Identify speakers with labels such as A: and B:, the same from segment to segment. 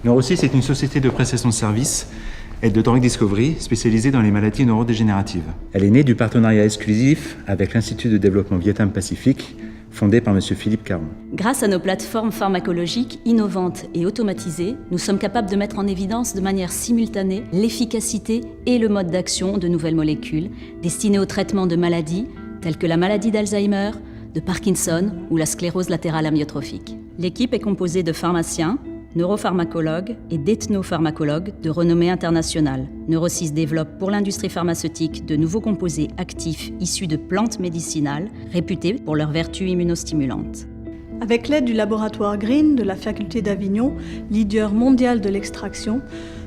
A: Neuro6 est une société de prestation de services et de drug discovery spécialisée dans les maladies neurodégénératives. Elle est née du partenariat exclusif avec l'Institut de développement Vietnam Pacifique, fondé par M. Philippe Caron.
B: Grâce à nos plateformes pharmacologiques innovantes et automatisées, nous sommes capables de mettre en évidence de manière simultanée l'efficacité et le mode d'action de nouvelles molécules destinées au traitement de maladies telles que la maladie d'Alzheimer, de Parkinson ou la sclérose latérale amyotrophique. L'équipe est composée de pharmaciens, neuropharmacologues et d'ethnopharmacologues de renommée internationale. Neuro6 développe pour l'industrie pharmaceutique de nouveaux composés actifs issus de plantes médicinales réputées pour leurs vertus immunostimulantes.
C: Avec l'aide du laboratoire Green de la faculté d'Avignon, leader mondial de l'extraction,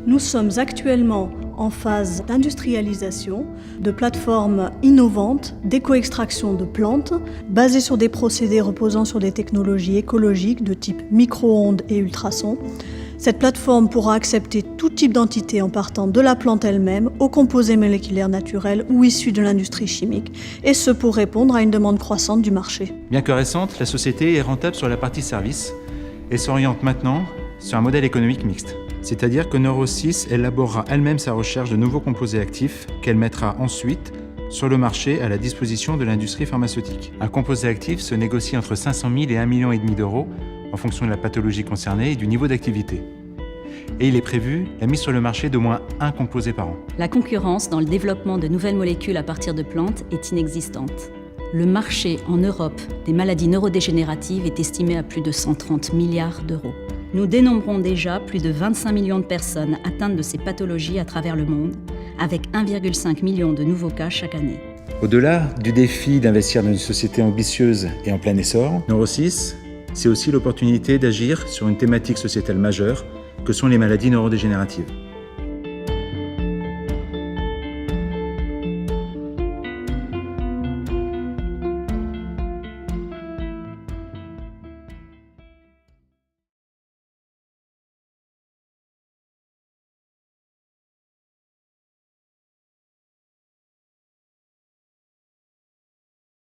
C: nous sommes actuellement en phase d'industrialisation de plateformes innovantes d'éco-extraction de plantes basées sur des procédés reposant sur des technologies écologiques de type micro-ondes et ultrasons. Cette plateforme pourra accepter tout type d'entité en partant de la plante elle-même aux composés moléculaires naturels ou issus de l'industrie chimique, et ce pour répondre à une demande croissante du marché.
A: Bien que récente, la société est rentable sur la partie service et s'oriente maintenant sur un modèle économique mixte. C'est-à-dire que Neuro6 élaborera elle-même sa recherche de nouveaux composés actifs qu'elle mettra ensuite sur le marché à la disposition de l'industrie pharmaceutique. Un composé actif se négocie entre 500 000 et 1,5 million d'euros en fonction de la pathologie concernée et du niveau d'activité. Et il est prévu la mise sur le marché d'au moins un composé par an.
B: La concurrence dans le développement de nouvelles molécules à partir de plantes est inexistante. Le marché en Europe des maladies neurodégénératives est estimé à plus de 130 milliards d'euros. Nous dénombrons déjà plus de 25 millions de personnes atteintes de ces pathologies à travers le monde, avec 1,5 million de nouveaux cas chaque année.
A: Au-delà du défi d'investir dans une société ambitieuse et en plein essor, Neuro6, c'est aussi l'opportunité d'agir sur une thématique sociétale majeure que sont les maladies neurodégénératives.